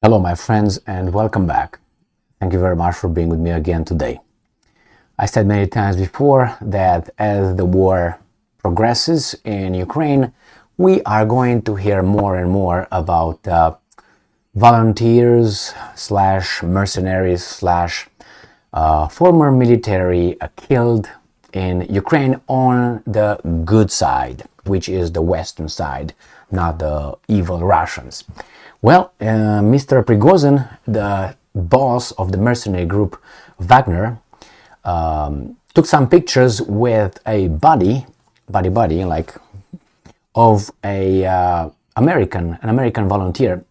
Hello, my friends, and welcome back. Thank you very much for being with me again today. I said many times before that as the war progresses in Ukraine, we are going to hear more and more about volunteers slash mercenaries slash former military killed in Ukraine on the good side, which is the Western side, not the evil Russians. Well, Mr. Prigozhin, the boss of the mercenary group Wagner, took some pictures with a body like of an American volunteer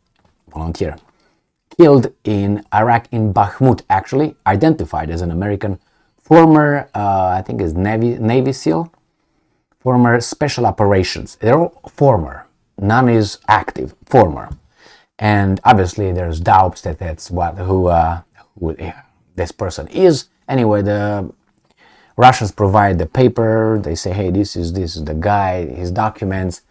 killed in Iraq, in Bakhmut, actually identified as an American former, I think is Navy SEAL, former special operations. They're all former, none is active, former. And obviously there's doubts that that's who this person is. Anyway, the Russians provide the paper. They say, hey, this is the guy, his documents.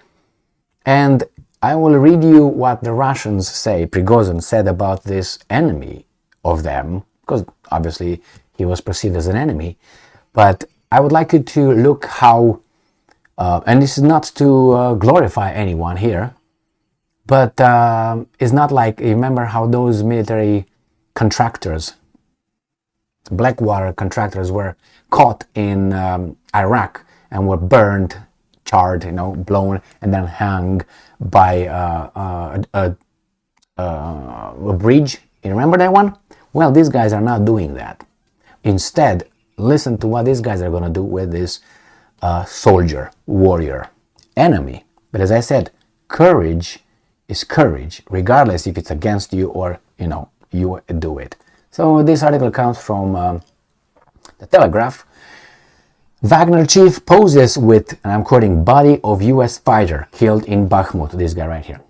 And I will read you what the Russians say, Prigozhin said about this enemy of them, because obviously he was perceived as an enemy. But I would like you to look how, and this is not to glorify anyone here, but it's not like, remember how those military contractors, Blackwater contractors, were caught in Iraq and were burned, charred, blown, and then hung by a bridge. You remember that one? Well, these guys are not doing that. Instead, listen to what these guys are going to do with this soldier, warrior, enemy. But as I said, courage is courage, regardless if it's against you or, you do it. So this article comes from the Telegraph. Wagner chief poses with, and I'm quoting, body of U.S. fighter killed in Bakhmut. This guy right here.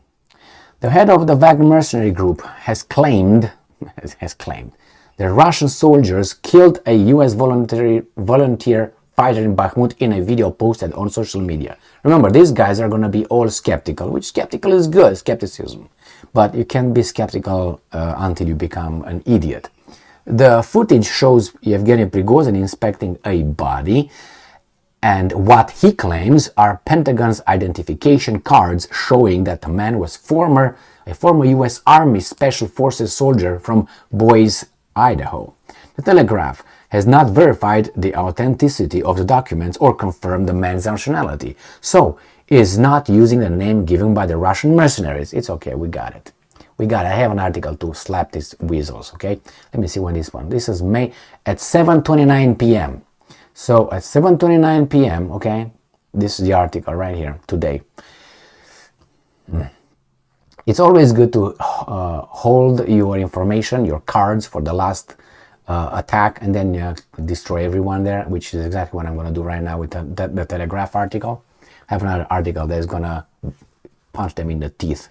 The head of the Wagner mercenary group has claimed that Russian soldiers killed a U.S. volunteer fighter in Bakhmut in a video posted on social media. Remember, these guys are going to be all skeptical, which skeptical is good, skepticism. But you can't be skeptical until you become an idiot. The footage shows Yevgeny Prigozhin inspecting a body, and what he claims are Pentagon's identification cards showing that the man was a former U.S. Army Special Forces soldier from Boise, Idaho. The Telegraph has not verified the authenticity of the documents or confirmed the man's nationality, so is not using the name given by the Russian mercenaries. It's okay, we got it. I have an article to slap these weasels, okay? Let me see when this one. This is May at 7:29 p.m. So at 7:29 p.m., okay, this is the article right here today. It's always good to hold your information, your cards for the last attack, and then destroy everyone there, which is exactly what I'm going to do right now with the Telegraph article. I have another article that is going to punch them in the teeth.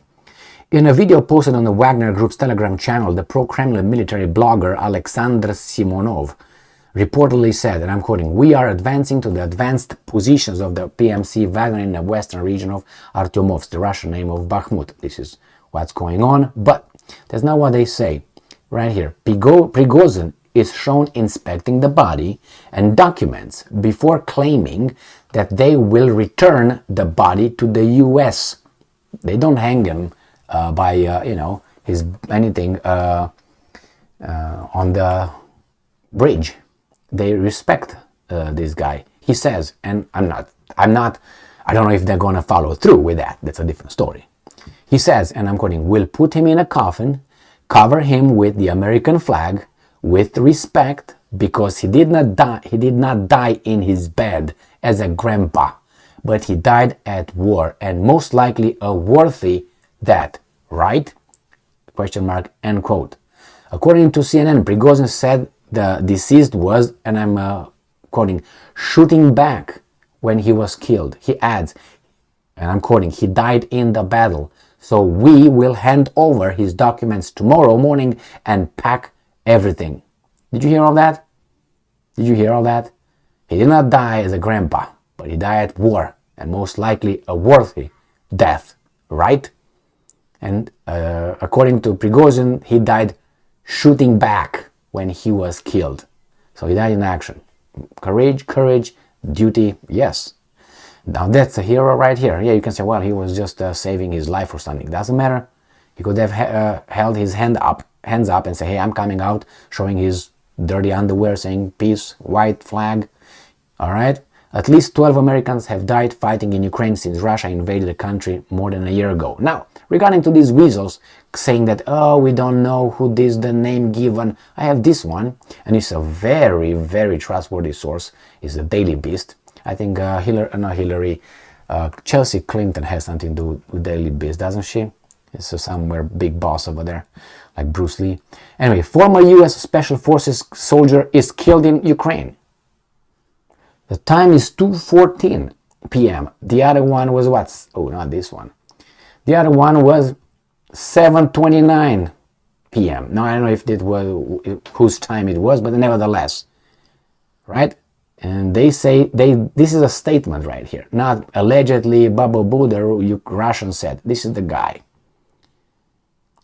In a video posted on the Wagner Group's Telegram channel, the pro-Kremlin military blogger Alexander Simonov reportedly said, and I'm quoting, "We are advancing to the advanced positions of the PMC Wagner in the western region of Artyomovsk," the Russian name of Bakhmut. This is what's going on, but that's not what they say. Right here, Prigozhin is shown inspecting the body and documents before claiming that they will return the body to the U.S. They don't hang him by his anything on the bridge. They respect this guy. He says, and I don't know if they're gonna follow through with that. That's a different story. He says, and I'm quoting, "We'll put him in a coffin, cover him with the American flag, with respect, because he did not die in his bed as a grandpa, but he died at war, and most likely a worthy death, right? Question mark, end quote. According to CNN, Prigozhin said the deceased was, and I'm quoting, shooting back when he was killed. He adds, and I'm quoting, "He died in the battle, so we will hand over his documents tomorrow morning and pack everything." Did you hear all that? Did you hear all that? He did not die as a grandpa, but he died at war, and most likely a worthy death, right? And according to Prigozhin, he died shooting back when he was killed. So he died in action. Courage, duty, yes. Now that's a hero right here. Yeah, you can say, well, he was just saving his life or something. Doesn't matter. He could have held his hands up and say, hey, I'm coming out, showing his dirty underwear, saying peace, white flag. All right. At least 12 Americans have died fighting in Ukraine since Russia invaded the country more than a year ago. Now, regarding to these weasels saying that, oh, we don't know who this, the name given, I have this one, and it's a very, very trustworthy source. It's the Daily Beast. I think Chelsea Clinton has something to do with Daily Beast, doesn't she? It's somewhere big boss over there, like Bruce Lee. Anyway, former U.S. Special Forces soldier is killed in Ukraine. The time is 2:14 p.m. The other one was what? Oh, not this one. The other one was 7:29 p.m. Now, I don't know if it was whose time it was, but nevertheless, right? And they say, this is a statement right here, not allegedly, the Russian said. This is the guy.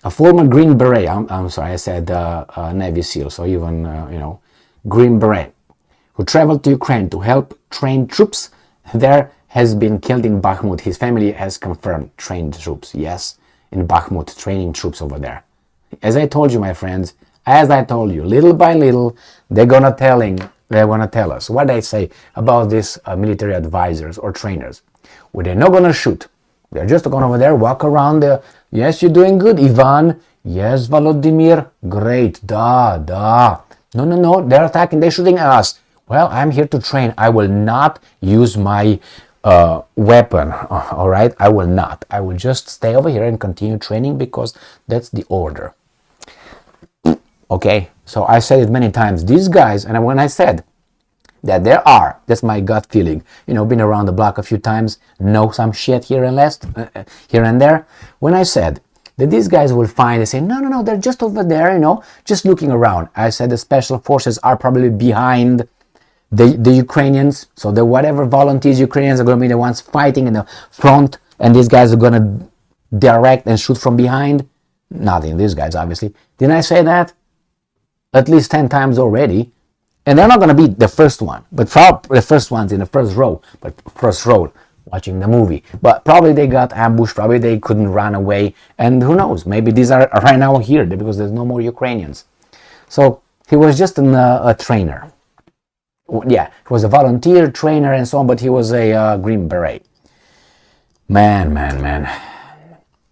A former Green Beret, I'm sorry, I said Navy SEAL, so even, Green Beret, who traveled to Ukraine to help train troops there, has been killed in Bakhmut. His family has confirmed trained troops. Yes, in Bakhmut, training troops over there. As I told you, my friends, as I told you, little by little, they're gonna tell us what they say about these military advisors or trainers. Well, they're not gonna shoot. They're just going over there, walk around there. Yes, you're doing good, Ivan. Yes, Volodymyr. Great. Da. No. They're attacking. They're shooting at us. Well, I'm here to train. I will not use my weapon. All right? I will not. I will just stay over here and continue training because that's the order. Okay? So I said it many times. These guys, and when I said that there are, that's my gut feeling, been around the block a few times, know some shit here and there. When I said that these guys will find, they say, no, they're just over there, just looking around. I said the special forces are probably behind the Ukrainians, so the whatever volunteers Ukrainians are going to be the ones fighting in the front, and these guys are going to direct and shoot from behind. Nothing, these guys, obviously. Didn't I say that? At least 10 times already. And they're not going to be the first one, but the first ones in the first row watching the movie. But probably they got ambushed, probably they couldn't run away, and who knows, maybe these are right now here because there's no more Ukrainians. So he was just a trainer. Yeah, he was a volunteer trainer and so on, but he was a Green Beret. Man.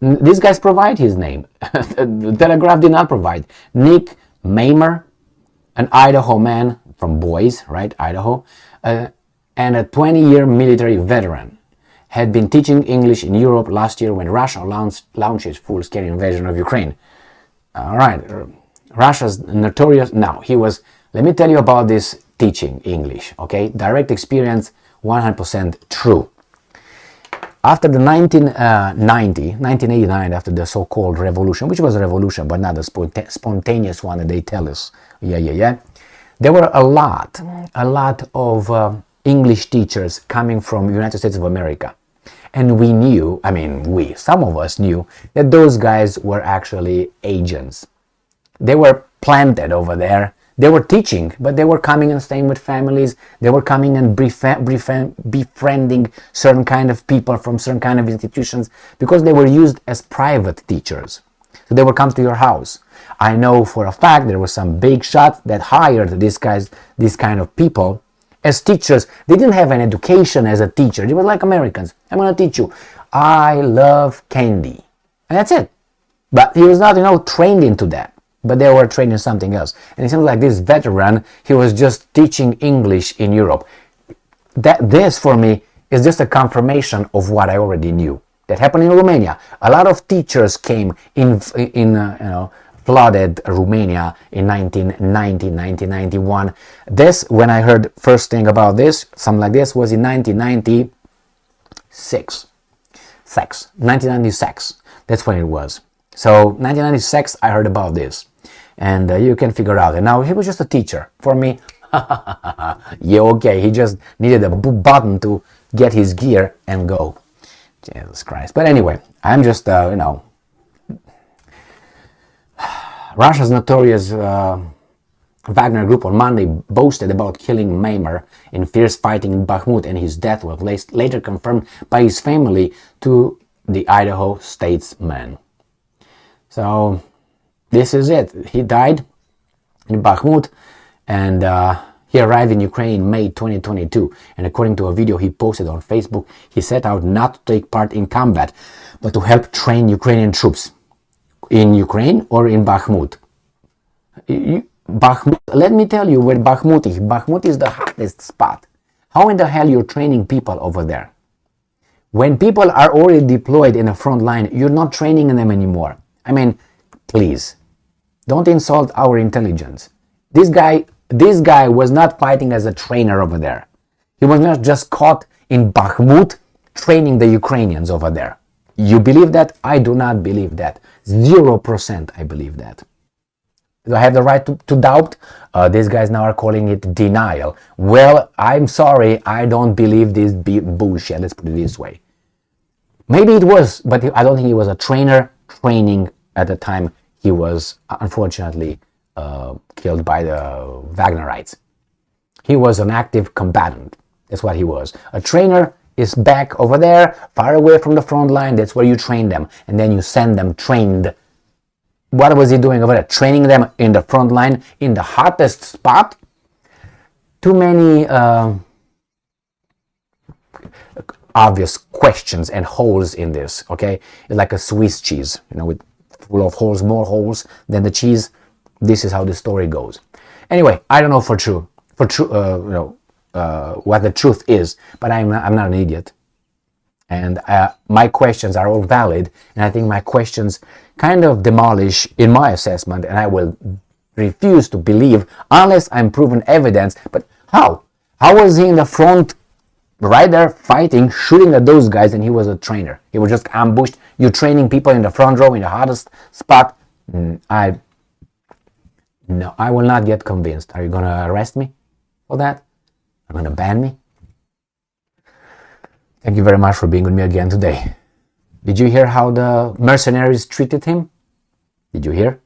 These guys provide his name. The Telegraph did not provide. Nick Mamer, an Idaho man from Boise, right, Idaho, and a 20-year military veteran, had been teaching English in Europe last year when Russia launched its full-scale invasion of Ukraine. All right, Russia's notorious. Now, let me tell you about this teaching English, okay? Direct experience, 100% true. After the 1989, after the so-called revolution, which was a revolution, but not a spontaneous one that they tell us, there were a lot of English teachers coming from United States of America. And we knew, some of us knew, that those guys were actually agents. They were planted over there. They were teaching, but they were coming and staying with families. They were coming and befriending certain kind of people from certain kind of institutions because they were used as private teachers. So they would come to your house. I know for a fact there was some big shot that hired these kind of people as teachers. They didn't have an education as a teacher. They were like Americans. I'm going to teach you. I love candy. And that's it. But he was not, trained into that. But they were trained in something else. And it seems like this veteran, he was just teaching English in Europe. This, for me, is just a confirmation of what I already knew. That happened in Romania. A lot of teachers came flooded Romania in 1990, 1991. This, when I heard first thing about this, something like this, was in 1996. 1996. That's when it was. So 1996, I heard about this. And you can figure out. And now he was just a teacher. For me, yeah, okay. He just needed a button to get his gear and go. Jesus Christ. But anyway, I'm just, Russia's notorious Wagner group on Monday boasted about killing Maimer in fierce fighting in Bakhmut, and his death was later confirmed by his family to the Idaho statesman. So this is it. He died in Bakhmut, and he arrived in Ukraine in May 2022. And according to a video he posted on Facebook, he set out not to take part in combat, but to help train Ukrainian troops in Ukraine or in Bakhmut. Bakhmut, let me tell you where Bakhmut is. Bakhmut is the hottest spot. How in the hell you're training people over there? When people are already deployed in the front line, you're not training them anymore. I mean, please, don't insult our intelligence. This guy was not fighting as a trainer over there. He was not just caught in Bakhmut training the Ukrainians over there. You believe that? I do not believe that. 0% I believe that. Do I have the right to doubt? These guys now are calling it denial. Well, I'm sorry, I don't believe this bullshit. Let's put it this way. Maybe it was, but I don't think he was a trainer training at the time he was unfortunately killed by the Wagnerites. He was an active combatant. That's what he was. A trainer is back over there, far away from the front line. That's where you train them. And then you send them trained. What was he doing over there? Training them in the front line, in the hottest spot? Too many obvious questions and holes in this, okay? It's like a Swiss cheese, with full of holes, more holes than the cheese. This is how the story goes. Anyway, I don't know what the truth is, but I'm not an idiot. And my questions are all valid, and I think my questions kind of demolish in my assessment, and I will refuse to believe unless I'm proven evidence. But how? How was he in the front, right there, fighting, shooting at those guys, and he was a trainer? He was just ambushed. You training people in the front row, in the hottest spot? I will not get convinced. Are you gonna arrest me for that? Are you gonna ban me? Thank you very much for being with me again today. Did you hear how the mercenaries treated him? Did you hear?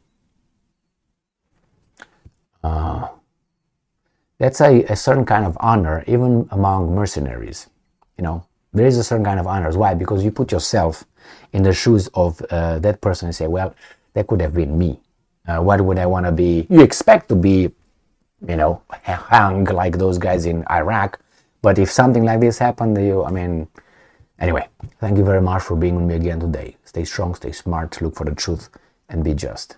That's a certain kind of honor, even among mercenaries. There is a certain kind of honor. Why? Because you put yourself in the shoes of that person and say, well, that could have been me. What would I want to be? You expect to be, hung like those guys in Iraq. But if something like this happened to you, anyway, thank you very much for being with me again today. Stay strong, stay smart, look for the truth, and be just.